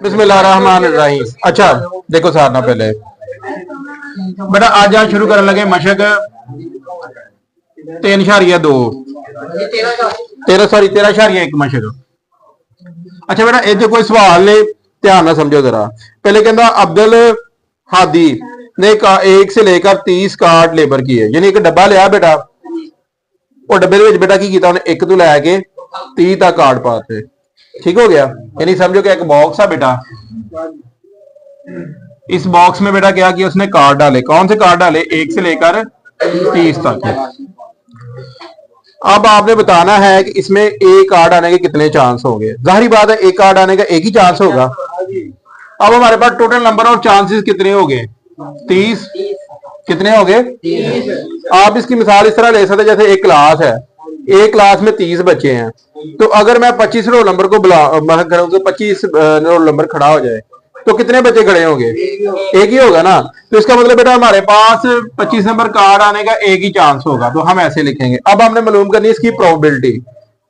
बिस्मिल्लाहिर्रहमानिर्रहीम। अच्छा देखो सारना पहले बेटा आज आज शुरू करने लगे मशक 3.2 13.1 मशक। अच्छा बेटा ये कोई सवाल ने ध्यान ना समझो जरा। पहले कहता अब्दुल हादी ने 1 से लेकर 30 कार्ड लेबर किए, यानी एक डब्बा लिया बेटा, और डब्बे बेटा की किया उन्हें 1 तो लैके 30 तक कार्ड पाते। ठीक हो गया, यानी समझो कि एक बॉक्स है बेटा, इस बॉक्स में बेटा क्या किया उसने कार्ड डाले। कौन से कार्ड डाले? 1 से लेकर 30 तक। अब आपने बताना है कि इसमें एक कार्ड आने के कितने चांस होंगे। जाहिर बात है एक कार्ड आने का एक ही चांस होगा। अब हमारे पास टोटल नंबर ऑफ चांसेस कितने हो गए? 30। कितने हो गए? 30। आप इसकी मिसाल इस तरह ले सकते जैसे एक क्लास है, एक क्लास में 30 बच्चे हैं, तो अगर मैं 25 रोल नंबर को बुला 25 रोल नंबर खड़ा हो जाए तो कितने बच्चे खड़े होंगे? एक ही होगा ना। तो इसका मतलब बेटा हमारे पास 25 नंबर कार्ड आने का एक ही चांस होगा, तो हम ऐसे लिखेंगे। अब हमने मालूम करनी है इसकी प्रोबेबिलिटी।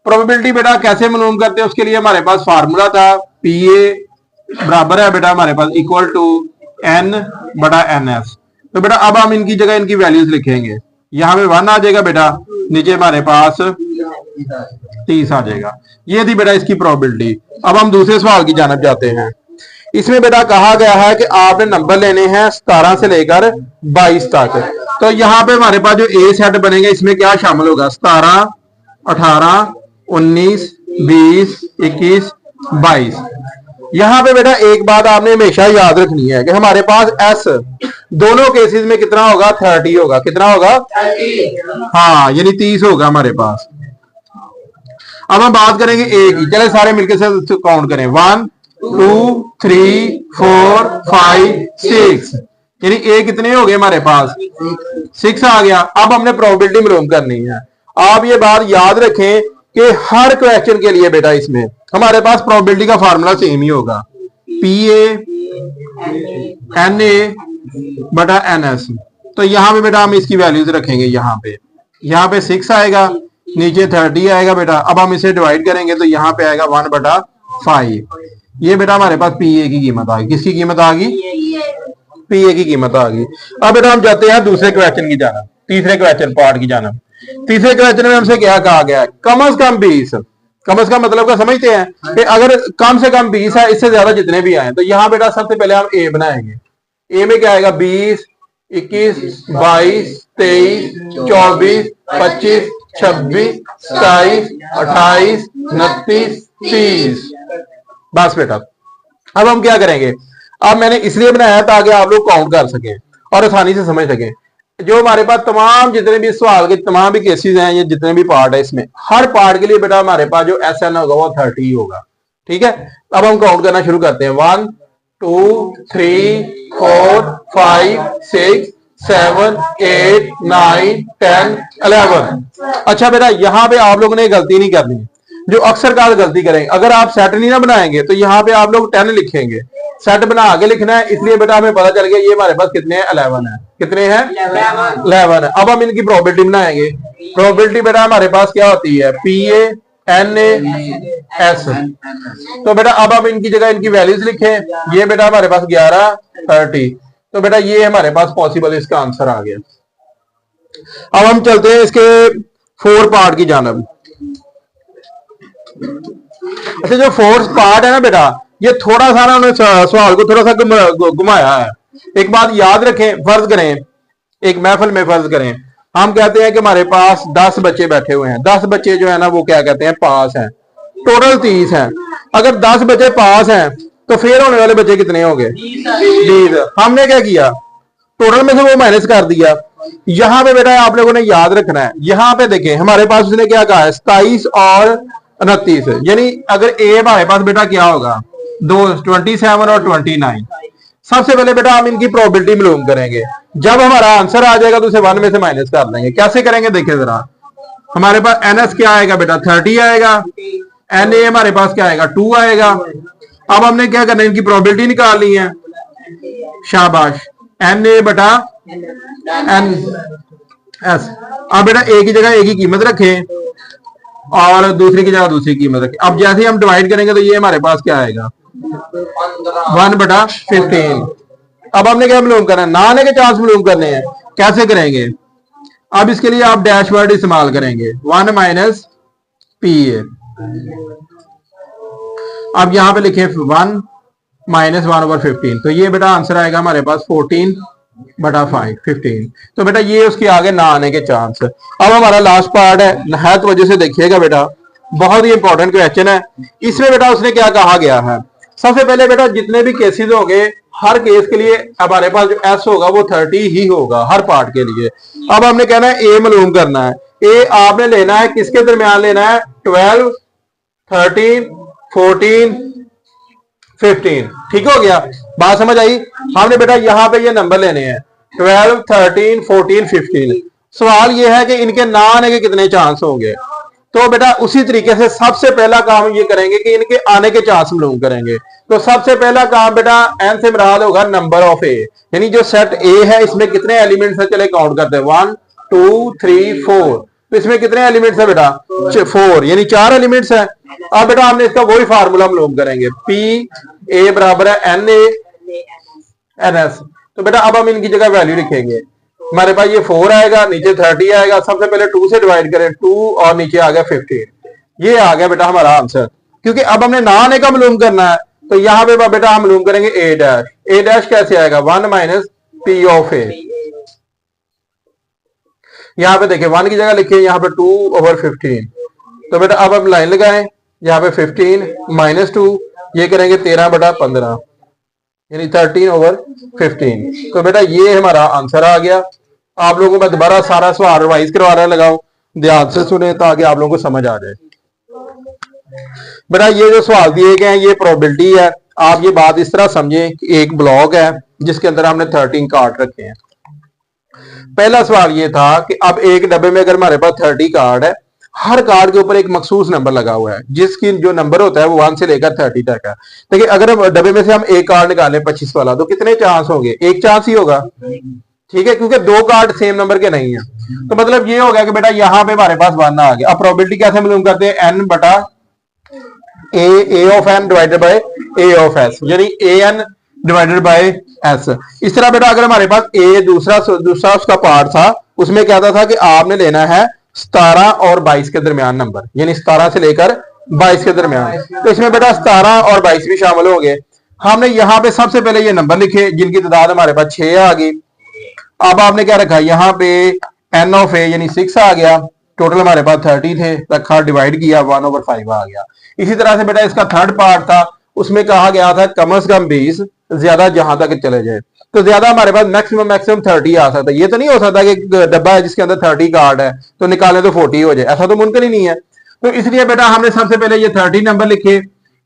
प्रोबेबिलिटी बेटा कैसे मालूम करते हैं? उसके लिए हमारे पास फार्मूला था, पीए बराबर है बेटा हमारे पास इक्वल टू एन बटा एन एस। तो बेटा अब हम इनकी जगह इनकी वैल्यूज लिखेंगे। यहाँ पे 1 आ जाएगा बेटा, नीचे हमारे पास 30 आ जाएगा। ये थी बेटा इसकी प्रोबेबिलिटी। अब हम दूसरे सवाल की जानब जाते हैं। इसमें बेटा कहा गया है कि आपने नंबर लेने हैं 17 से लेकर 22 तक। तो यहाँ पे हमारे पास जो ए सेट बनेगा इसमें क्या शामिल होगा? 17, 18, 19, 20, 21, 22। यहां पे बेटा एक बात आपने हमेशा याद रखनी है कि हमारे पास एस दोनों केसेस में कितना होगा? 30 होगा। कितना होगा? 30। हाँ, यानी 30 होगा हमारे पास। अब हम बात करेंगे ए की। चले सारे मिलकर से काउंट करें। 1 2 3 4 5 6, यानी ए कितने हो गए हमारे पास? 6 आ गया। अब हमने प्रोबेबिलिटी मालूम करनी है। आप ये बात याद रखें कि हर क्वेश्चन के लिए बेटा इसमें हमारे पास प्रोबेबिलिटी का फार्मूला सेम ही होगा, पी एन ए बटा एन एस। तो यहां पे बेटा हम इसकी वैल्यूज रखेंगे। यहाँ पे 6 आएगा, नीचे 30 आएगा बेटा। अब हम इसे डिवाइड करेंगे तो यहाँ पे आएगा 1 बटा 5। ये बेटा हमारे पास पी ए की कीमत आ गई। किसकी कीमत आ गई? पी ए की कीमत आ गई। अब बेटा हम जाते हैं दूसरे क्वेश्चन की जानब, तीसरे क्वेश्चन पार्ट की जानब। तीसरे क्वेश्चन में हमसे क्या कहा गया है? कम से कम 20। कम से कम मतलब का समझते हैं कि अगर कम से कम 20 है, इससे ज्यादा जितने भी आए। तो यहाँ बेटा सबसे पहले हम ए बनाएंगे। ए में क्या आएगा? 20, 21, 22, 23, 24, 25, 26, 27, 28, 29, 30। बस बेटा अब हम क्या करेंगे? अब मैंने इसलिए बनाया ताकि आप लोग काउंट कर सकें और आसानी से समझ सकें। जो हमारे पास तमाम जितने भी सवाल के तमाम भी केसेस हैं, ये जितने भी पार्ट है, इसमें हर पार्ट के लिए बेटा हमारे पास जो एस एन होगा वो 30 होगा। ठीक है, अब हम काउंट करना शुरू करते हैं। 1 2 3 4 5 6 7 8 9 10 11। अच्छा बेटा यहाँ पे आप लोगों ने गलती नहीं करनी जो अक्सर का गलती करेंगे। अगर आप सेट नहीं ना बनाएंगे तो यहाँ पे आप लोग 10 लिखेंगे, सेट बना आगे लिखना है। इसलिए बेटा हमें पता चल गया ये हमारे पास कितने हैं? 11 है। कितने हैं? 11 है। अब हम इनकी प्रोबेबिलिटी बनाएंगे। प्रोबेबिलिटी बेटा हमारे पास क्या होती है? P A N A S. तो बेटा अब हम इनकी जगह इनकी वैल्यूज लिखें। ये बेटा हमारे पास 11 30। तो बेटा ये हमारे पास पॉसिबल इसका आंसर आ गया। अब हम चलते हैं इसके 4 पार्ट की जानब। अच्छा जो 4th पार्ट है ना बेटा, ये थोड़ा सा ना उन्होंने सवाल को थोड़ा सा घुमाया है। एक बात याद रखें, फर्ज करें एक महफिल में फर्ज करें हम कहते हैं कि हमारे पास 10 बच्चे बैठे हुए हैं। 10 बच्चे जो है ना वो क्या कहते हैं? पास हैं। टोटल 30 हैं। अगर 10 बच्चे पास हैं तो फेल होने वाले बच्चे कितने होंगे? 20। हमने क्या किया? टोटल में से वो माइनस कर दिया। यहां पे बेटा आप लोगों ने याद रखना है। यहां पे देखें हमारे पास उसने क्या कहा है? 27 और 29, यानी अगर ए हमारे पास बेटा क्या होगा? 27 और 29। सबसे पहले बेटा हम इनकी प्रोबेबिलिटी मालूम करेंगे। जब हमारा आंसर आ जाएगा तो उसे 1 में से माइनस कर देंगे। कैसे करेंगे देखिए जरा। हमारे पास एन एस क्या आएगा बेटा? 30 आएगा। एन ए हमारे पास क्या आएगा? 2 आएगा। अब हमने क्या करना है? इनकी प्रोबेबिलिटी निकालनी है। शाबाश। एन ए बटा एन एस। अब बेटा ए की जगह ए की कीमत रखें और दूसरे की जगह दूसरी कीमत रखें। अब जैसे ही हम डिवाइड करेंगे तो ये हमारे पास क्या आएगा? 1/15। अब हमने क्या मालूम करना है, ना आने के चांस मालूम करने हैं। कैसे करेंगे, अब इसके लिए आप डैश वर्ड इस्तेमाल करेंगे, 1 माइनस पी ए। अब यहां पे लिखे 1 माइनस 1/15, तो ये बेटा आंसर आएगा हमारे पास 14/5 15। तो बेटा ये उसके आगे ना आने के चांस। अब हमारा लास्ट पार्ट है, नहायत वजह से देखिएगा बेटा, बहुत ही इंपॉर्टेंट क्वेश्चन है। इसमें बेटा उसने क्या कहा गया है, सबसे पहले बेटा जितने भी केसेस होंगे हर केस के लिए हमारे पास जो एस होगा वो 30 ही होगा हर पार्ट के लिए। अब हमने कहना है ए मालूम करना है। ए आपने लेना है किसके दरमियान लेना है, 12 13 14 15। ठीक हो गया, बात समझ आई। हमने बेटा यहां पे ये नंबर लेने हैं 12 13 14 15। सवाल ये है कि इनके ना आने के कितने चांस होंगे। तो बेटा उसी तरीके से सबसे पहला काम ये करेंगे कि इनके आने के चांस मालूम करेंगे। तो सबसे पहला काम बेटा एन से मुराद होगा नंबर ऑफ ए, यानी जो सेट ए है इसमें कितने एलिमेंट्स है, चले काउंट करते हैं 1 2 3 4। तो इसमें कितने एलिमेंट्स है बेटा 4, यानी 4 एलिमेंट्स है। अब बेटा हमने इसका वही फार्मूला मालूम करेंगे, पी ए बराबर है एन ए एन एस। तो बेटा अब हम इनकी जगह वैल्यू लिखेंगे, हमारे पास ये 4 आएगा, नीचे 30 आएगा। सबसे पहले 2 से डिवाइड करें 2 और नीचे आ गया 15। ये आ गया बेटा हमारा आंसर, क्योंकि अब हमने ना आने का मालूम करना है। तो यहां पे बेटा हम मालूम करेंगे ए डैश। ए डैश कैसे आएगा, 1 माइनस पी ऑफ ए। यहां पे देखिए 1 की जगह लिखिए यहाँ पे 2/15। तो बेटा अब हम लाइन लगाएं, यहाँ पे 15 माइनस 2, ये करेंगे 13/15, यानी 13/15। तो बेटा ये हमारा आंसर आ गया। आप लोगों को मैं दोबारा सारा सवाल रिवाइज करवा रहा लगाऊं, ध्यान से सुने ताकि आप लोगों को समझ आ जाए। बेटा ये जो सवाल दिए गए हैं ये प्रोबेबिलिटी है। आप ये बात इस तरह समझें कि एक ब्लॉक है जिसके अंदर हमने 13 कार्ड रखे हैं। पहला सवाल ये था कि अब एक डब्बे में अगर हमारे पास 30 कार्ड है, हर कार्ड के ऊपर एक मखसूस नंबर लगा हुआ है जिसकी जो नंबर होता है वो 1 से लेकर 30 तक है। देखिए अगर हम डब्बे में से हम एक कार्ड निकालें 25 वाला, तो कितने चांस होंगे, एक चांस ही होगा। ठीक है, क्योंकि 2 कार्ड सेम नंबर के नहीं है। तो मतलब ये हो गया कि बेटा यहाँ पे हमारे पास 1 आ गया। अब प्रोबेबिलिटी कैसे मालूम करते हैं, एन बटा A of N divided by A of S, यानी A N divided by S. इस तरह बेटा अगर हमारे पास ए दूसरा उसका पार्ट था, उसमें कहता था कि आपने लेना है 17 और 22 के दरमियान नंबर, यानी 17 से लेकर 22 के दरमियान। तो इसमें बेटा 17 और 22 भी शामिल हो गए। हमने यहाँ पे सबसे पहले ये नंबर लिखे जिनकी तादाद हमारे पास 6 आ गई। अब आपने क्या रखा, यहाँ पे एन ऑफ ए यानी 6 आ गया। टोटल हमारे पास 30 थे, रखा डिवाइड किया 1/5 आ गया। इसी तरह से बेटा इसका थर्ड पार्ट था, उसमें कहा गया था कम से कम 20, ज्यादा जहां तक चले जाए। तो ज्यादा हमारे पास मैक्सिमम 30 आ सकता है। ये तो नहीं हो सकता कि डब्बा है जिसके अंदर 30 कार्ड है तो निकालें तो 40 हो जाए, ऐसा तो मुमकिन ही नहीं है। तो इसलिए बेटा हमने सबसे पहले ये 30 नंबर लिखे।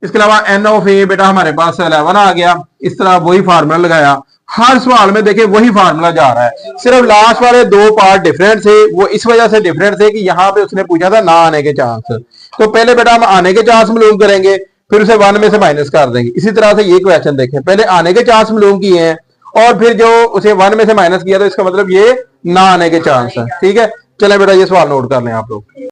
इसके अलावा एन ऑफ ए बेटा हमारे पास 11 आ गया। इस तरह वही फार्मूला लगाया। हर सवाल में देखे वही फार्मूला जा रहा है, सिर्फ लास्ट वाले 2 पार्ट डिफरेंट थे। वो इस वजह से डिफरेंट थे कि यहाँ पे उसने पूछा था ना आने के चांस। तो पहले बेटा हम आने के चांस मालूम करेंगे, फिर उसे 1 में से माइनस कर देंगे। इसी तरह से ये क्वेश्चन देखें, पहले आने के चांस मालूम किए हैं और फिर जो उसे 1 में से माइनस किया, तो इसका मतलब ये ना आने के चांस है। ठीक है, चलें बेटा ये सवाल नोट कर लें आप लोग।